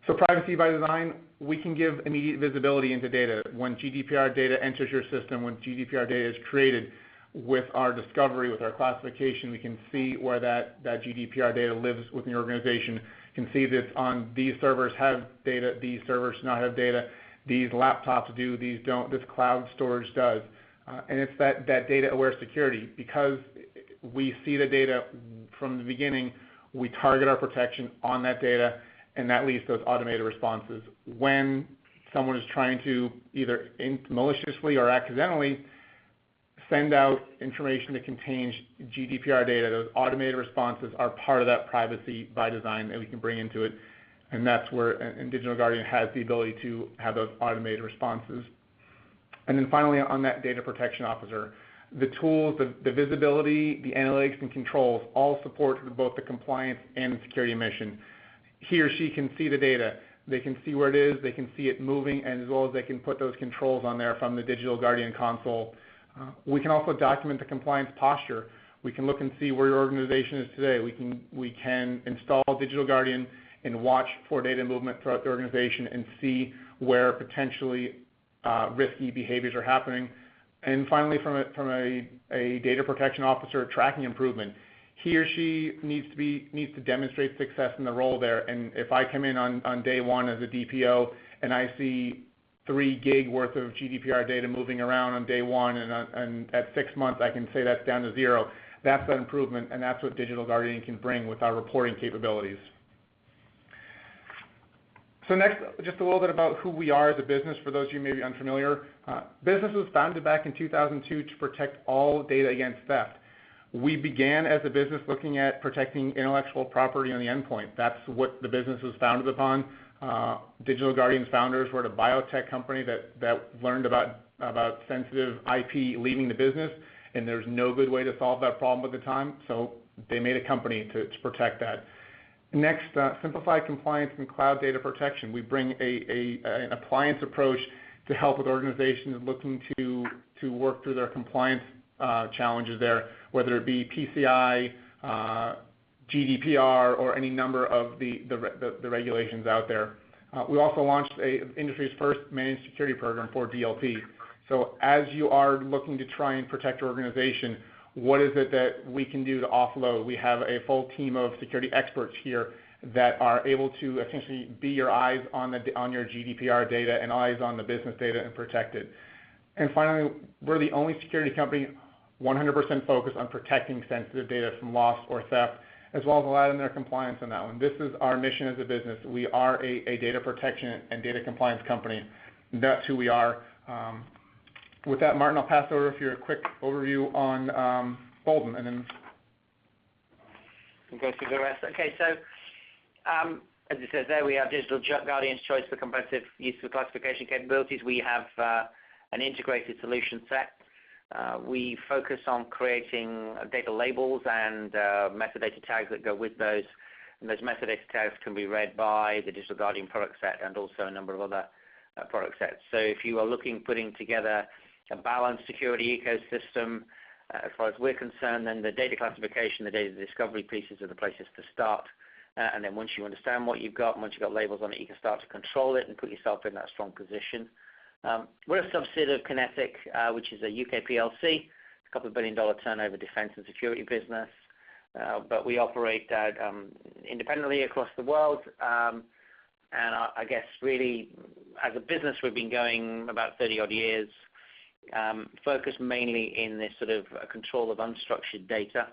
Speaker 2: So privacy by design, we can give immediate visibility into data. When GDPR data enters your system, when GDPR data is created, with our discovery, with our classification, we can see where that GDPR data lives within the organization. You can see that on these servers have data, these servers do not have data, these laptops do, these don't, this cloud storage does. And it's that data-aware security. Because we see the data from the beginning, we target our protection on that data, and that leads to those automated responses. When someone is trying to either maliciously or accidentally send out information that contains GDPR data, those automated responses are part of that privacy by design that we can bring into it. And that's where Digital Guardian has the ability to have those automated responses. And then finally, on that data protection officer, the tools, the visibility, the analytics and controls all support both the compliance and the security mission. He or she can see the data. They can see where it is, they can see it moving, and as well as they can put those controls on there from the Digital Guardian console. We can also document the compliance posture. We can look and see where your organization is today. We can install Digital Guardian and watch for data movement throughout the organization and see where potentially risky behaviors are happening. And finally, from a data protection officer tracking improvement, he or she needs to demonstrate success in the role there. And if I come in on day one as a DPO and I see 3 gig worth of GDPR data moving around on day one, and at 6 months I can say that's down to 0. That's that improvement, and that's what Digital Guardian can bring with our reporting capabilities. So next, just a little bit about who we are as a business for those of you who may be unfamiliar. Business was founded back in 2002 to protect all data against theft. We began as a business looking at protecting intellectual property on the endpoint. That's what the business was founded upon. Digital Guardian's founders were at a biotech company that learned about sensitive IP leaving the business, and there's no good way to solve that problem at the time, so they made a company to protect that. Next, simplified compliance and cloud data protection. We bring an appliance approach to help with organizations looking to work through their compliance challenges there, whether it be PCI, GDPR, or any number of the regulations out there. We also launched the industry's first managed security program for DLP. So as you are looking to try and protect your organization, what is it that we can do to offload? We have a full team of security experts here that are able to essentially be your eyes on your GDPR data and eyes on the business data and protect it. And finally, we're the only security company 100% focused on protecting sensitive data from loss or theft, as well as allowing their compliance on that one. This is our mission as a business. We are a data protection and data compliance company. That's who we are. With that, Martin, I'll pass over for your quick overview on Bolden, and then
Speaker 3: we'll go through the rest. Okay, so as it says there, we have Digital Guardian's choice for competitive use of classification capabilities. We have an integrated solution set. We focus on creating data labels and metadata tags that go with those. And those metadata tags can be read by the Digital Guardian product set and also a number of other product sets. So if you are putting together a balanced security ecosystem, as far as we're concerned, then the data classification, the data discovery pieces are the places to start. And then once you understand what you've got, once you've got labels on it, you can start to control it and put yourself in that strong position. We're a subsidiary of Kinetic, which is a UK PLC, a $2 billion turnover defense and security business. But we operate independently across the world. And I guess really, as a business, we've been going about 30-odd years. focused mainly in this sort of control of unstructured data.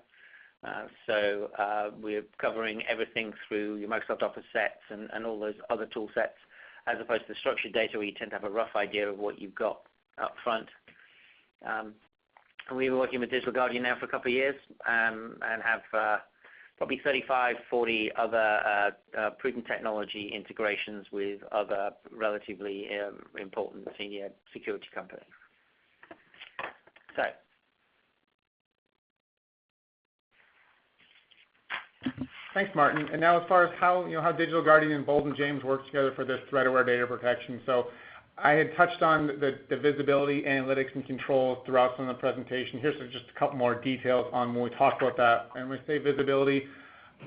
Speaker 3: So we're covering everything through your Microsoft Office sets and all those other tool sets, as opposed to the structured data where you tend to have a rough idea of what you've got up front. We've been working with Digital Guardian now for a couple of years and have probably 35, 40 other proven technology integrations with other relatively important senior security companies. So,
Speaker 2: thanks, Martin. And now, as far as how Digital Guardian and Bolden James work together for this threat-aware data protection. So, I had touched on the visibility, analytics, and controls throughout some of the presentation. Here's just a couple more details on when we talk about that. And when we say visibility,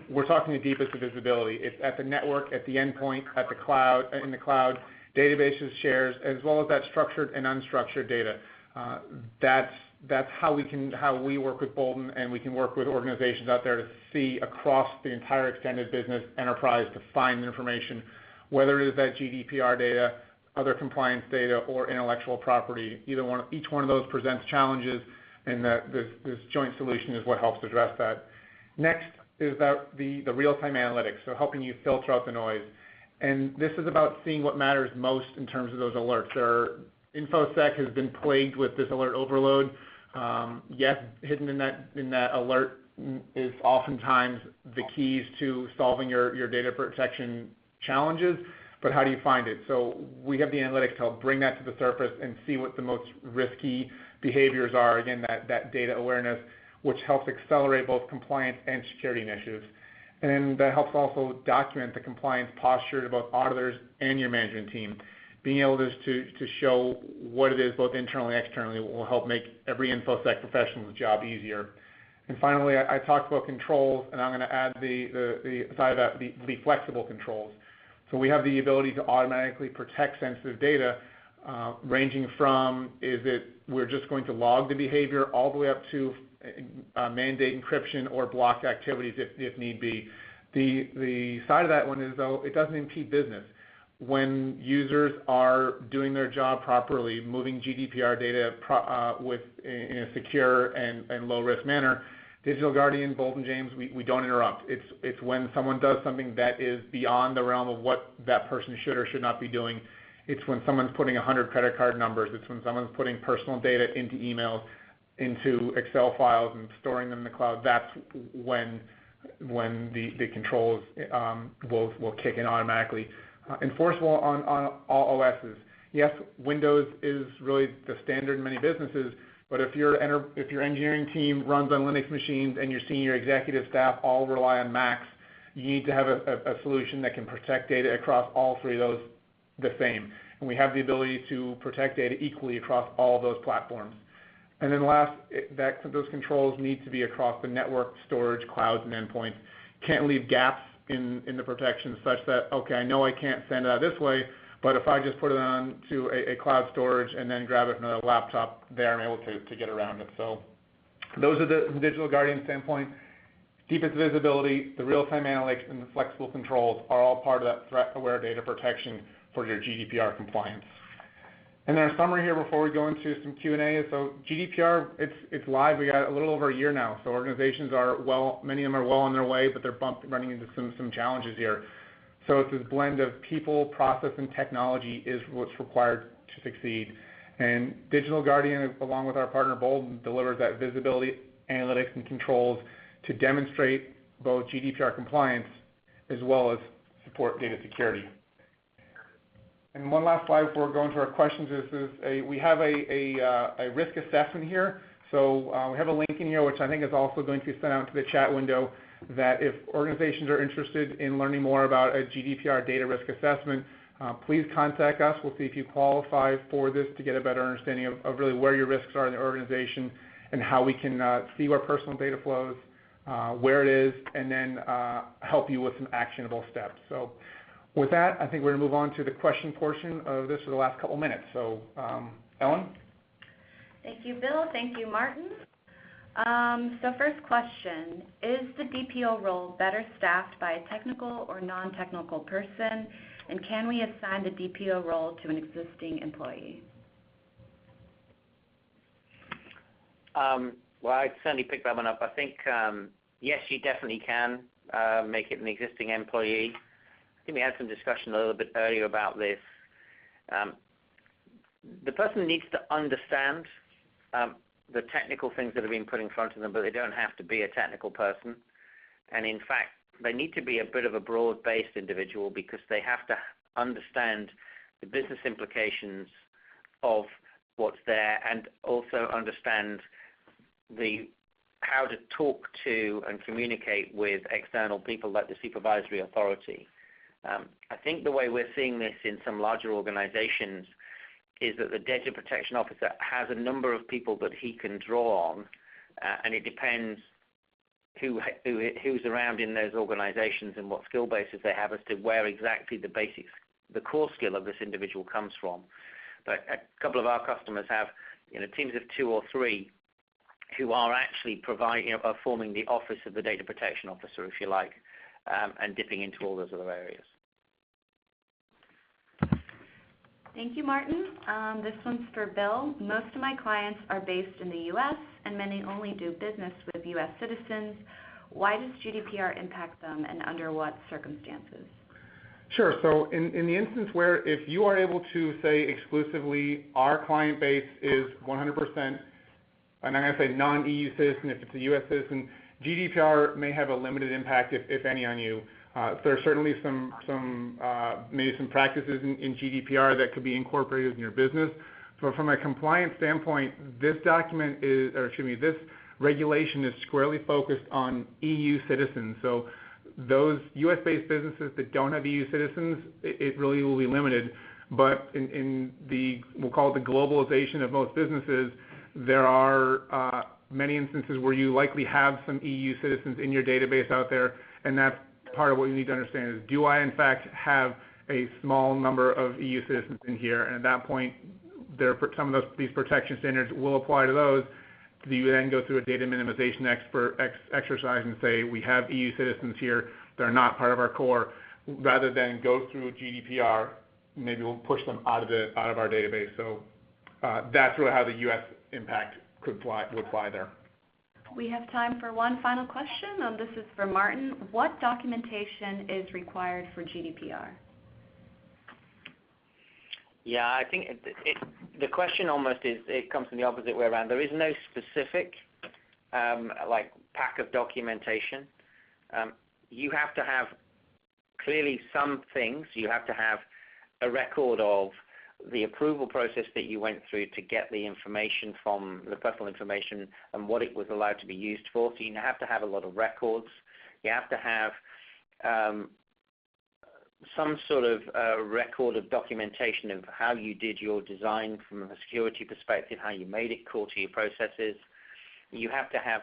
Speaker 2: we're talking the deepest of visibility. It's at the network, at the endpoint, at the cloud, in the cloud, databases, shares, as well as that structured and unstructured data. That's how we work with Bolden, and we can work with organizations out there to see across the entire extended business enterprise to find information, whether it is that GDPR data, other compliance data, or intellectual property. Each one of those presents challenges, and this joint solution is what helps address that. Next is the real-time analytics, so helping you filter out the noise. And this is about seeing what matters most in terms of those alerts. InfoSec has been plagued with this alert overload. Yes, hidden in that alert is oftentimes the keys to solving your data protection challenges, but how do you find it? So we have the analytics to help bring that to the surface and see what the most risky behaviors are. Again, that data awareness, which helps accelerate both compliance and security initiatives. And that helps also document the compliance posture to both auditors and your management team. Being able to show what it is both internally and externally will help make every InfoSec professional's job easier. And finally, I talked about controls, and I'm going to add the side of that, the flexible controls. So we have the ability to automatically protect sensitive data, ranging from we're just going to log the behavior all the way up to mandate encryption or block activities if need be. The side of that one is, though, it doesn't impede business. When users are doing their job properly, moving GDPR data in a secure and low-risk manner, Digital Guardian, Bolden James, we don't interrupt. It's when someone does something that is beyond the realm of what that person should or should not be doing. It's when someone's putting 100 credit card numbers. It's when someone's putting personal data into emails, into Excel files, and storing them in the cloud. That's when the controls will kick in automatically. Enforceable on all OSs. Yes, Windows is really the standard in many businesses, but if your engineering team runs on Linux machines and your senior executive staff all rely on Macs, you need to have a solution that can protect data across all three of those the same. And we have the ability to protect data equally across all of those platforms. And then last, those controls need to be across the network, storage, clouds, and endpoints. Can't leave gaps in the protection such that, okay, I know I can't send it out this way, but if I just put it on to a cloud storage and then grab it from another laptop, there I'm able to get around it. So those are the Digital Guardian standpoint. Deepest visibility, the real-time analytics, and the flexible controls are all part of that threat-aware data protection for your GDPR compliance. And then our summary here before we go into some Q&A. So GDPR, it's live. We got a little over a year now. So organizations many of them are well on their way, but they're running into some challenges here. So it's this blend of people, process, and technology is what's required to succeed. And Digital Guardian, along with our partner Bolden, delivers that visibility, analytics, and controls to demonstrate both GDPR compliance as well as support data security. And one last slide before we go into our questions we have a risk assessment here. So we have a link in here, which I think is also going to be sent out to the chat window, that if organizations are interested in learning more about a GDPR data risk assessment, please contact us. We'll see if you qualify for this to get a better understanding of really where your risks are in the organization and how we can see where personal data flows, where it is, and then help you with some actionable steps. So with that, I think we're going to move on to the question portion of this for the last couple minutes. So, Ellen?
Speaker 1: Thank you, Bill. Thank you, Martin. So first question, is the DPO role better staffed by a technical or non-technical person, and can we assign the DPO role to an existing employee?
Speaker 3: Well, I'd certainly pick that one up. I think, yes, you definitely can make it an existing employee. I think we had some discussion a little bit earlier about this. The person needs to understand the technical things that have been put in front of them, but they don't have to be a technical person. And in fact, they need to be a bit of a broad-based individual because they have to understand the business implications of what's there and also understand how to talk to and communicate with external people like the supervisory authority. I think the way we're seeing this in some larger organizations is that the data protection officer has a number of people that he can draw on, and it depends who's around in those organizations and what skill bases they have as to where exactly the core skill of this individual comes from. But a couple of our customers have teams of 2 or 3 who are actually are forming the office of the data protection officer, if you like, and dipping into all those other areas.
Speaker 1: Thank you, Martin. This one's for Bill. Most of my clients are based in the U.S., and many only do business with U.S. citizens. Why does GDPR impact them, and under what circumstances?
Speaker 2: Sure. So in the instance where if you are able to say exclusively our client base is 100%, and I'm going to say non-EU citizen, if it's a U.S. citizen, GDPR may have a limited impact, if any, on you. There are certainly maybe some practices in GDPR that could be incorporated in your business. But from a compliance standpoint, this this regulation is squarely focused on EU citizens. So those U.S.-based businesses that don't have EU citizens, it really will be limited. But in we'll call it the globalization of most businesses, there are many instances where you likely have some EU citizens in your database out there, and that's part of what you need to understand is, do I in fact have a small number of EU citizens in here? And at that point, some of these protection standards will apply to those. Do you then go through a data minimization exercise and say, we have EU citizens here, they're not part of our core, rather than go through GDPR, maybe we'll push them out of our database. So that's really how the U.S. impact would apply there.
Speaker 1: We have time for one final question. This is for Martin. What documentation is required for GDPR?
Speaker 3: Yeah, I think the question almost comes from the opposite way around. There is no specific pack of documentation. You have to have clearly some things. You have to have a record of the approval process that you went through to get the information from the personal information and what it was allowed to be used for. So you have to have a lot of records. You have to have some sort of record of documentation of how you did your design from a security perspective, how you made it core to your processes. You have to have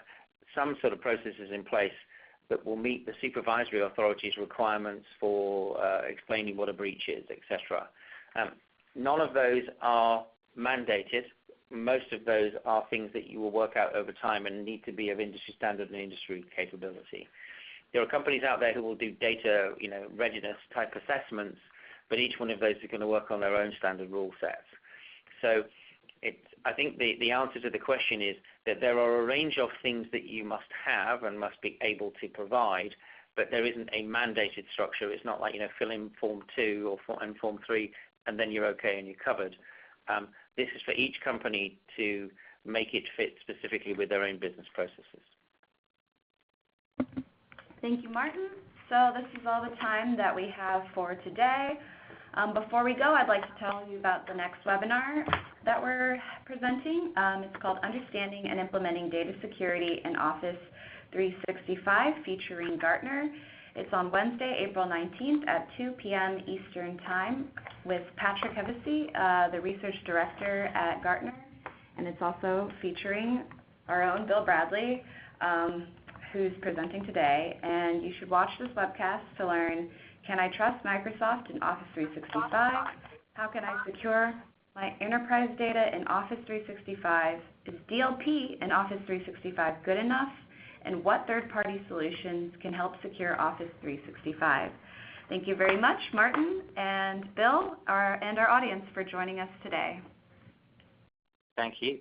Speaker 3: some sort of processes in place that will meet the supervisory authority's requirements for explaining what a breach is, etc. None of those are mandated. Most of those are things that you will work out over time and need to be of industry standard and industry capability. There are companies out there who will do data, readiness type assessments, but each one of those is going to work on their own standard rule sets. So I think the answer to the question is that there are a range of things that you must have and must be able to provide, but there isn't a mandated structure. It's not like, fill in Form 2 and Form 3, and then you're okay and you're covered. This is for each company to make it fit specifically with their own business processes.
Speaker 1: Thank you, Martin. So this is all the time that we have for today. Before we go, I'd like to tell you about the next webinar that we're presenting. It's called Understanding and Implementing Data Security in Office 365, featuring Gartner. It's on Wednesday, April 19th at 2 p.m. Eastern Time with Patrick Hevesy, the Research Director at Gartner. And it's also featuring our own Bill Bradley, who's presenting today. And you should watch this webcast to learn, can I trust Microsoft in Office 365? How can I secure my enterprise data in Office 365? Is DLP in Office 365 good enough? And what third-party solutions can help secure Office 365. Thank you very much, Martin and Bill, and our audience for joining us today.
Speaker 3: Thank you.